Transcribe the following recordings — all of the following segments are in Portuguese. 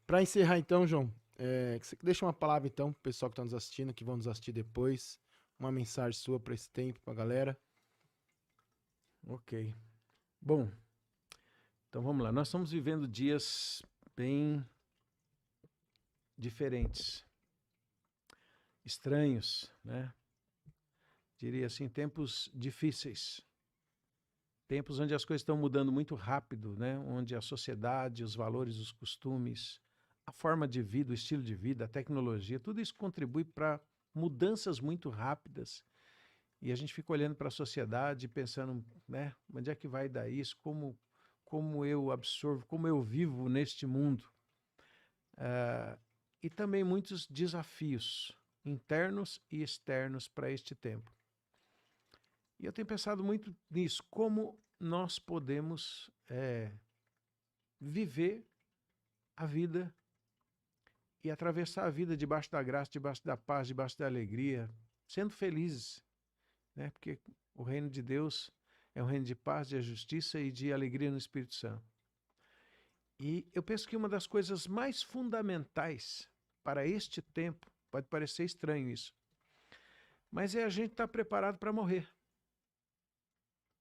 Para encerrar então, João, que você deixa uma palavra então pro pessoal que está nos assistindo, que vão nos assistir depois, uma mensagem sua para esse tempo, para a galera. Ok. Bom, então vamos lá. Nós estamos vivendo dias bem diferentes, estranhos, né? Diria assim, tempos difíceis. Tempos onde as coisas estão mudando muito rápido, né? Onde a sociedade, os valores, os costumes, a forma de vida, o estilo de vida, a tecnologia, tudo isso contribui para mudanças muito rápidas. E a gente fica olhando para a sociedade e pensando, né? Onde é que vai dar isso? Como eu absorvo, como eu vivo neste mundo? E também muitos desafios internos e externos para este tempo. E eu tenho pensado muito nisso, como nós podemos viver a vida e atravessar a vida debaixo da graça, debaixo da paz, debaixo da alegria, sendo felizes, né? Porque o reino de Deus é um reino de paz, de justiça e de alegria no Espírito Santo. E eu penso que uma das coisas mais fundamentais para este tempo, pode parecer estranho isso, mas é a gente estar preparado para morrer.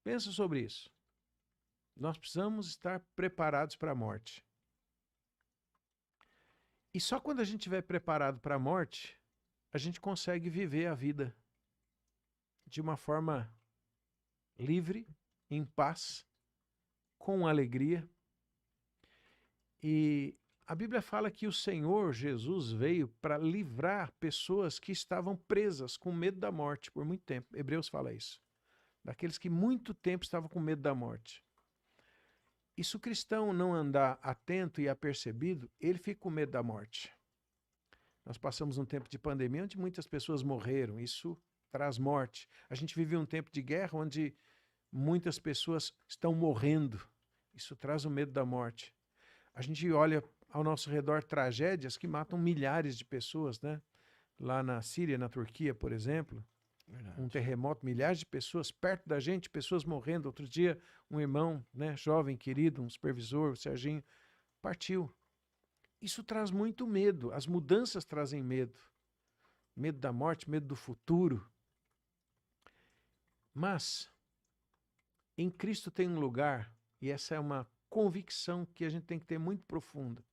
Pensa sobre isso. Nós precisamos estar preparados para a morte. E só quando a gente estiver preparado para a morte, a gente consegue viver a vida de uma forma livre, em paz, com alegria. E a Bíblia fala que o Senhor Jesus veio para livrar pessoas que estavam presas com medo da morte por muito tempo. Hebreus fala isso. Daqueles que muito tempo estavam com medo da morte. E se o cristão não andar atento e apercebido, ele fica com medo da morte. Nós passamos um tempo de pandemia onde muitas pessoas morreram. Isso traz morte. A gente vive um tempo de guerra onde muitas pessoas estão morrendo. Isso traz o medo da morte. A gente olha ao nosso redor tragédias que matam milhares de pessoas, né? Lá na Síria, na Turquia, por exemplo, um terremoto, milhares de pessoas perto da gente, pessoas morrendo. Outro dia, um irmão, né, jovem, querido, um supervisor, o Serginho, partiu. Isso traz muito medo. As mudanças trazem medo. Medo da morte, medo do futuro. Mas em Cristo tem um lugar, e essa é uma convicção que a gente tem que ter muito profunda,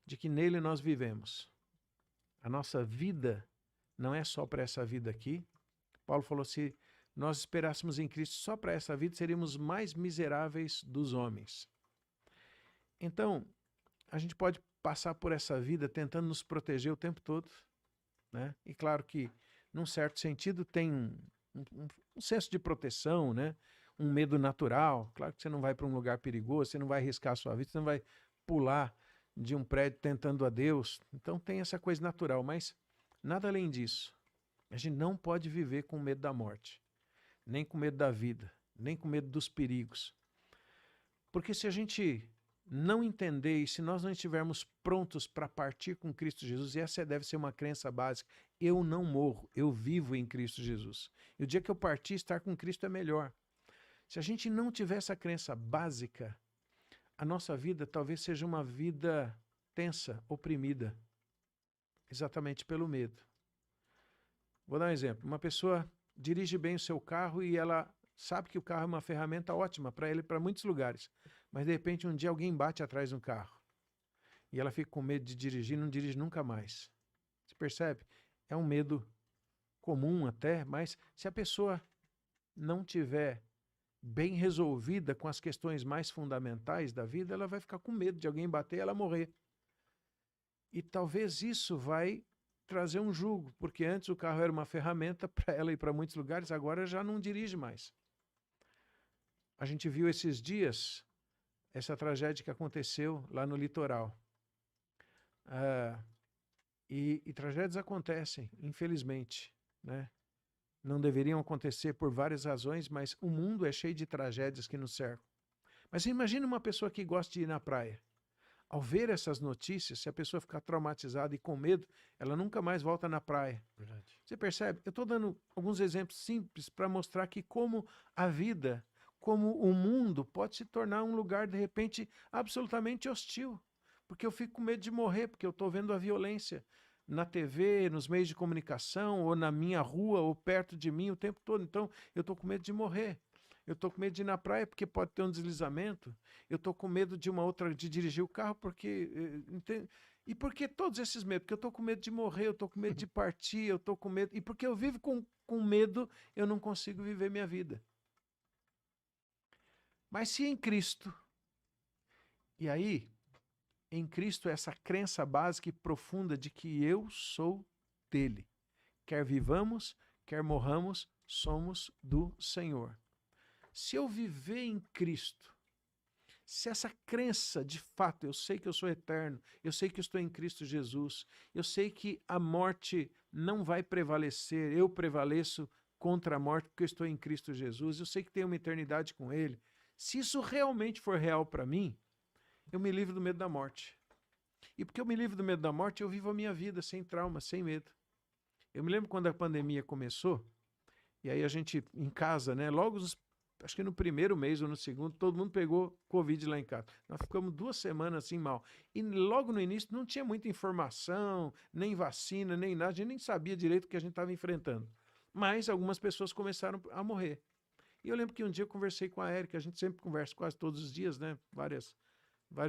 de que nele nós vivemos. A nossa vida não é só para essa vida aqui. Paulo falou, se nós esperássemos em Cristo só para essa vida, seríamos mais miseráveis dos homens. Então, a gente pode passar por essa vida tentando nos proteger o tempo todo, né? E claro que, num certo sentido, tem um senso de proteção, né? Um medo natural. Claro que você não vai para um lugar perigoso, você não vai arriscar a sua vida, você não vai pular de um prédio tentando a Deus. Então tem essa coisa natural, mas nada além disso. A gente não pode viver com medo da morte, nem com medo da vida, nem com medo dos perigos. Porque se a gente não entender e se nós não estivermos prontos para partir com Cristo Jesus, e essa deve ser uma crença básica, eu não morro, eu vivo em Cristo Jesus. E o dia que eu partir, estar com Cristo é melhor. Se a gente não tiver essa crença básica, a nossa vida talvez seja uma vida tensa, oprimida, exatamente pelo medo. Vou dar um exemplo. Uma pessoa dirige bem o seu carro e ela sabe que o carro é uma ferramenta ótima para ele para muitos lugares. Mas de repente um dia alguém bate atrás do carro. E ela fica com medo de dirigir e não dirige nunca mais. Você percebe? É um medo comum até, mas se a pessoa não tiver bem resolvida com as questões mais fundamentais da vida, ela vai ficar com medo de alguém bater e ela morrer. E talvez isso vai trazer um jugo, porque antes o carro era uma ferramenta para ela ir para muitos lugares, agora já não dirige mais. A gente viu esses dias essa tragédia que aconteceu lá no litoral. E tragédias acontecem, infelizmente, né? Não deveriam acontecer por várias razões, mas o mundo é cheio de tragédias que nos cercam. Mas imagine uma pessoa que gosta de ir na praia. Ao ver essas notícias, se a pessoa ficar traumatizada e com medo, ela nunca mais volta na praia. Verdade. Você percebe? Eu estou dando alguns exemplos simples para mostrar que como a vida, como o mundo pode se tornar um lugar, de repente, absolutamente hostil. Porque eu fico com medo de morrer, porque eu estou vendo a violência na TV, nos meios de comunicação, ou na minha rua, ou perto de mim o tempo todo. Então, eu estou com medo de morrer. Eu estou com medo de ir na praia porque pode ter um deslizamento. Eu estou com medo de dirigir o carro porque... E por que todos esses medos? Porque eu estou com medo de morrer, eu estou com medo de partir, eu estou com medo... E porque eu vivo com medo, eu não consigo viver minha vida. Mas se em Cristo... E aí, em Cristo, essa crença básica e profunda de que eu sou dele. Quer vivamos, quer morramos, somos do Senhor. Se eu viver em Cristo, se essa crença de fato, eu sei que eu sou eterno, eu sei que eu estou em Cristo Jesus, eu sei que a morte não vai prevalecer, eu prevaleço contra a morte porque eu estou em Cristo Jesus, eu sei que tenho uma eternidade com Ele. Se isso realmente for real para mim, eu me livro do medo da morte. E porque eu me livro do medo da morte, eu vivo a minha vida sem trauma, sem medo. Eu me lembro quando a pandemia começou, e aí a gente em casa, né, logo acho que no primeiro mês ou no segundo, todo mundo pegou Covid lá em casa. Nós ficamos 2 semanas assim mal. E logo no início não tinha muita informação, nem vacina, nem nada. A gente nem sabia direito o que a gente estava enfrentando. Mas algumas pessoas começaram a morrer. E eu lembro que um dia eu conversei com a Érica, a gente sempre conversa quase todos os dias, né? Vários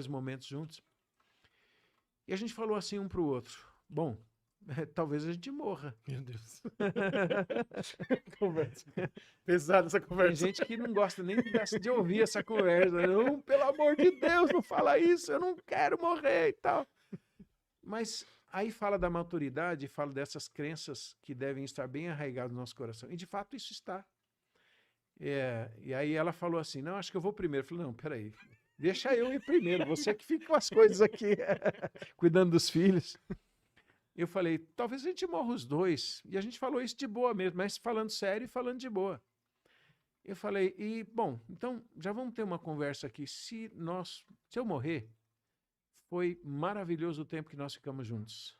momentos juntos. E a gente falou assim um para o outro. Bom, talvez a gente morra. Meu Deus. Conversa. Pesada essa conversa. Tem gente que não gosta nem de ouvir essa conversa. Não, pelo amor de Deus, não fala isso, eu não quero morrer e tal. Mas aí fala da maturidade, fala dessas crenças que devem estar bem arraigadas no nosso coração. E de fato isso está. E aí ela falou assim, não, acho que eu vou primeiro. Eu falei, não, peraí, deixa eu ir primeiro, você que fica com as coisas aqui, cuidando dos filhos. Eu falei, talvez a gente morra os dois. E a gente falou isso de boa mesmo, mas falando sério e falando de boa. Eu falei, bom, então já vamos ter uma conversa aqui. Se eu morrer, foi maravilhoso o tempo que nós ficamos juntos.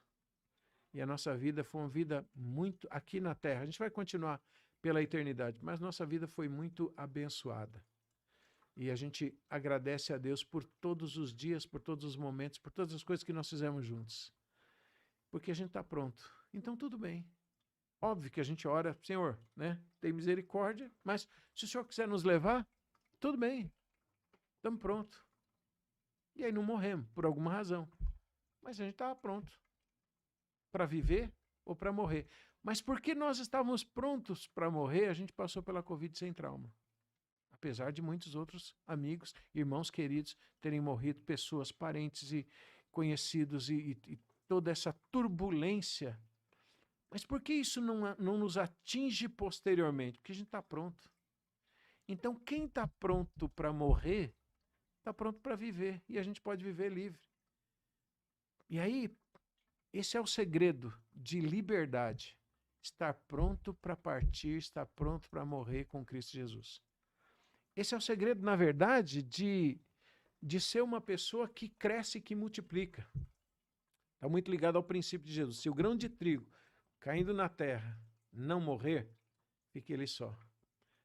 E a nossa vida foi uma vida muito aqui na Terra. A gente vai continuar pela eternidade, mas nossa vida foi muito abençoada. E a gente agradece a Deus por todos os dias, por todos os momentos, por todas as coisas que nós fizemos juntos. Porque a gente está pronto. Então, tudo bem. Óbvio que a gente ora, Senhor, né? Tem misericórdia, mas se o Senhor quiser nos levar, tudo bem. Estamos prontos. E aí não morremos, por alguma razão. Mas a gente estava pronto para viver ou para morrer. Mas porque nós estávamos prontos para morrer, a gente passou pela Covid sem trauma. Apesar de muitos outros amigos, irmãos queridos terem morrido, pessoas, parentes e conhecidos e toda essa turbulência. Mas por que isso não nos atinge posteriormente? Porque a gente está pronto. Então, quem está pronto para morrer, está pronto para viver. E a gente pode viver livre. E aí, esse é o segredo de liberdade. Estar pronto para partir, estar pronto para morrer com Cristo Jesus. Esse é o segredo, na verdade, de ser uma pessoa que cresce e que multiplica. Está muito ligado ao princípio de Jesus. Se o grão de trigo caindo na terra não morrer, fique ele só.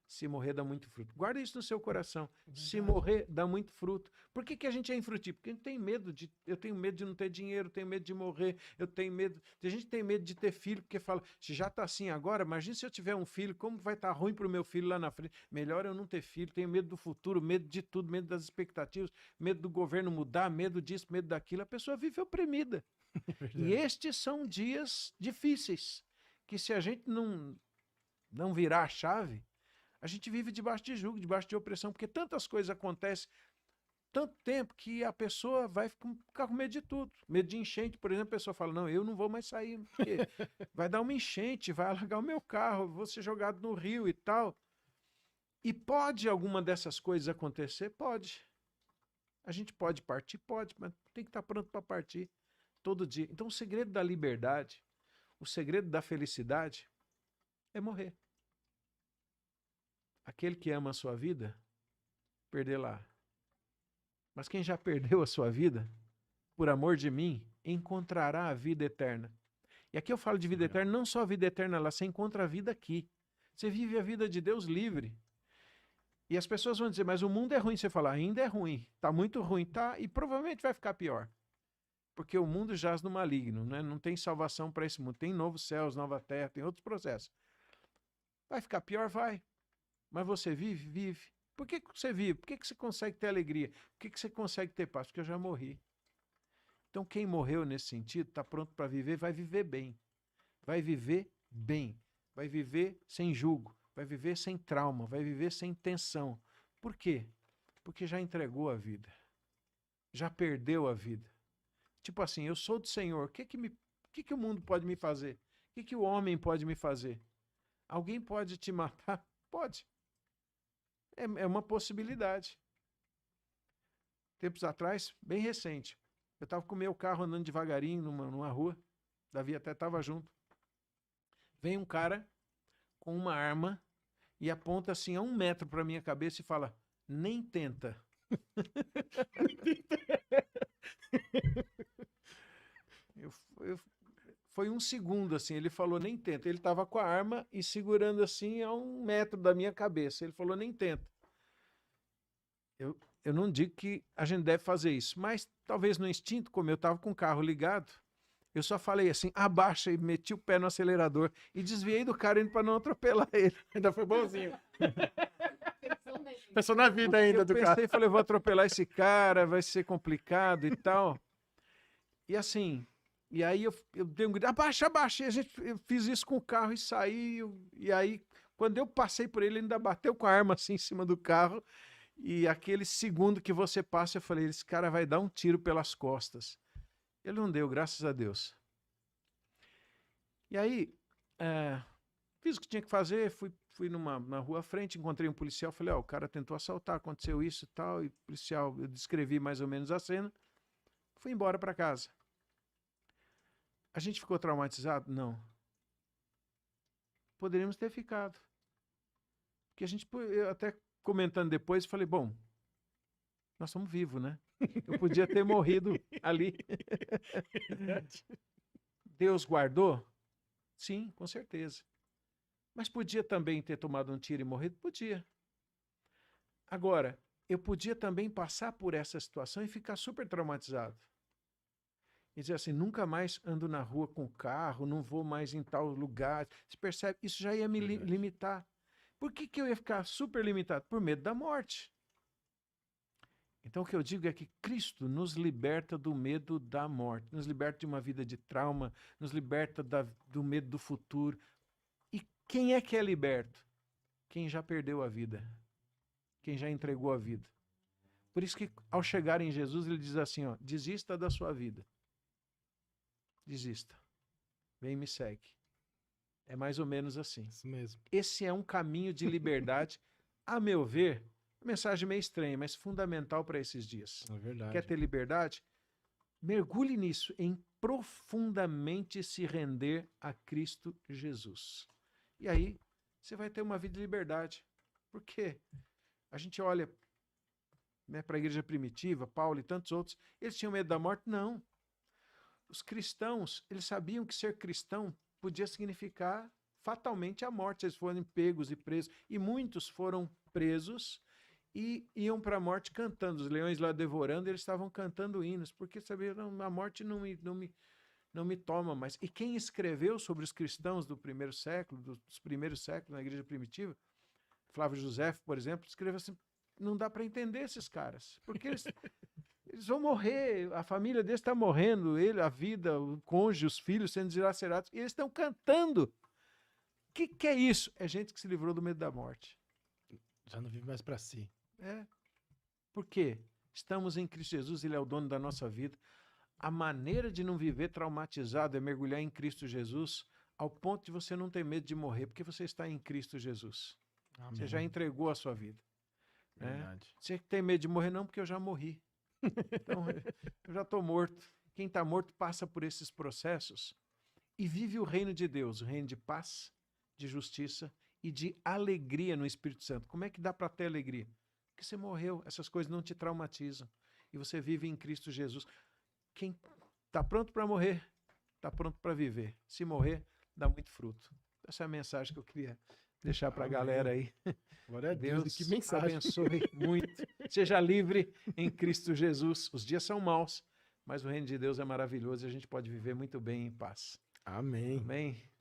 Se morrer, dá muito fruto. Guarda isso no seu coração. Se morrer, dá muito fruto. Por que a gente é infrutífero? Porque a gente tem medo eu tenho medo de não ter dinheiro, tenho medo de morrer, eu tenho medo... A gente tem medo de ter filho, porque fala, se já está assim agora, imagina se eu tiver um filho, como vai estar ruim para o meu filho lá na frente? Melhor eu não ter filho, tenho medo do futuro, medo de tudo, medo das expectativas, medo do governo mudar, medo disso, medo daquilo. A pessoa vive oprimida. E estes são dias difíceis, que se a gente não virar a chave, a gente vive debaixo de jugo, debaixo de opressão, porque tantas coisas acontecem, tanto tempo que a pessoa vai ficar com medo de tudo. Medo de enchente, por exemplo, a pessoa fala, não, eu não vou mais sair, porque vai dar uma enchente, vai alagar o meu carro, vou ser jogado no rio e tal. E pode alguma dessas coisas acontecer? Pode. A gente pode partir? Pode, mas tem que estar pronto para partir todo dia. Então o segredo da liberdade, o segredo da felicidade é morrer. Aquele que ama a sua vida, perdê-la. Mas quem já perdeu a sua vida, por amor de mim, encontrará a vida eterna. E aqui eu falo de vida eterna, não só a vida eterna, lá você encontra a vida aqui. Você vive a vida de Deus livre. E as pessoas vão dizer, mas o mundo é ruim. Você fala, ainda é ruim, está muito ruim, tá? E provavelmente vai ficar pior. porque o mundo jaz no maligno, né? Não tem salvação para esse mundo. Tem novos céus, nova terra, tem outros processos. Vai ficar pior? Vai. Mas você vive? Vive. Por que você vive? Por que você consegue ter alegria? Por que você consegue ter paz? Porque eu já morri. Então, quem morreu nesse sentido, está pronto para viver, vai viver bem. Vai viver bem. Vai viver sem julgo. Vai viver sem trauma. Vai viver sem tensão. Por quê? Porque já entregou a vida. Já perdeu a vida. Tipo assim, eu sou do Senhor. O que o mundo pode me fazer? O que o homem pode me fazer? Alguém pode te matar? Pode. É uma possibilidade. Tempos atrás, bem recente, eu estava com o meu carro andando devagarinho numa rua. Davi até estava junto. Vem um cara com uma arma e aponta assim a 1 metro para minha cabeça e fala, nem tenta. Foi 1 segundo assim, ele falou, nem tenta. Ele estava com a arma e segurando assim a 1 metro da minha cabeça. Ele falou, nem tenta. Eu não digo que a gente deve fazer isso, mas talvez no instinto, como eu estava com o carro ligado, eu só falei assim, abaixa, e meti o pé no acelerador e desviei do cara indo para não atropelar ele. Ainda foi bonzinho. Pensou na vida ainda do cara. Eu pensei, falei, vou atropelar esse cara, vai ser complicado e tal. E assim, e aí eu dei um grito, abaixa, abaixa. E eu fiz isso com o carro e saí. E aí, quando eu passei por ele, ele ainda bateu com a arma assim em cima do carro. E aquele segundo que você passa, eu falei, esse cara vai dar um tiro pelas costas. Ele não deu, graças a Deus. E aí, fiz o que tinha que fazer, fui na rua à frente, encontrei um policial, falei, o cara tentou assaltar, aconteceu isso e tal, e o policial, eu descrevi mais ou menos a cena, fui embora para casa. A gente ficou traumatizado? Não. Poderíamos ter ficado. Porque eu até comentando depois, falei, bom, nós somos vivos, né? Eu podia ter morrido ali. Deus guardou? Sim, com certeza. Mas podia também ter tomado um tiro e morrido? Podia. Agora, eu podia também passar por essa situação e ficar super traumatizado. E dizer assim, nunca mais ando na rua com carro, não vou mais em tal lugar. Você percebe? Isso já ia me limitar. Por que eu ia ficar super limitado? Por medo da morte. Então o que eu digo é que Cristo nos liberta do medo da morte, nos liberta de uma vida de trauma, nos liberta do medo do futuro. E quem é que é liberto? Quem já perdeu a vida, quem já entregou a vida. Por isso que ao chegar em Jesus ele diz assim, desista da sua vida. Desista. Vem e me segue. É mais ou menos assim. Isso mesmo. Esse é um caminho de liberdade, a meu ver, mensagem meio estranha, mas fundamental para esses dias. É verdade. Quer ter liberdade? Mergulhe nisso, em profundamente se render a Cristo Jesus. E aí, você vai ter uma vida de liberdade. Por quê? A gente olha para a igreja primitiva, Paulo e tantos outros, eles tinham medo da morte? Não. Os cristãos, eles sabiam que ser cristão podia significar fatalmente a morte. Eles foram pegos e presos. E muitos foram presos e iam para a morte cantando. Os leões lá devorando, eles estavam cantando hinos, porque sabiam, a morte não me toma mais. E quem escreveu sobre os cristãos do primeiro século, dos primeiros séculos na igreja primitiva, Flávio José, por exemplo, escreveu assim, não dá para entender esses caras, porque eles vão morrer, a família deles está morrendo, a vida, o cônjuge, os filhos sendo dilacerados, e eles estão cantando. O que é isso? É gente que se livrou do medo da morte. Já não vive mais para si. Por quê? Estamos em Cristo Jesus, Ele é o dono da nossa vida. A maneira de não viver traumatizado é mergulhar em Cristo Jesus, ao ponto de você não ter medo de morrer, porque você está em Cristo Jesus. Amém. Você já entregou a sua vida. Verdade. Você tem medo de morrer? Não, porque eu já morri. Então, eu já estou morto. Quem está morto passa por esses processos e vive o reino de Deus, o reino de paz, de justiça e de alegria no Espírito Santo. Como é que dá para ter alegria? Porque você morreu, essas coisas não te traumatizam e você vive em Cristo Jesus. Quem está pronto para morrer, está pronto para viver. Se morrer, dá muito fruto. Essa é a mensagem que eu queria deixar para a galera aí. Glória a Deus, que mensagem. Abençoe muito. Seja livre em Cristo Jesus. Os dias são maus, mas o reino de Deus é maravilhoso e a gente pode viver muito bem em paz. Amém. Amém?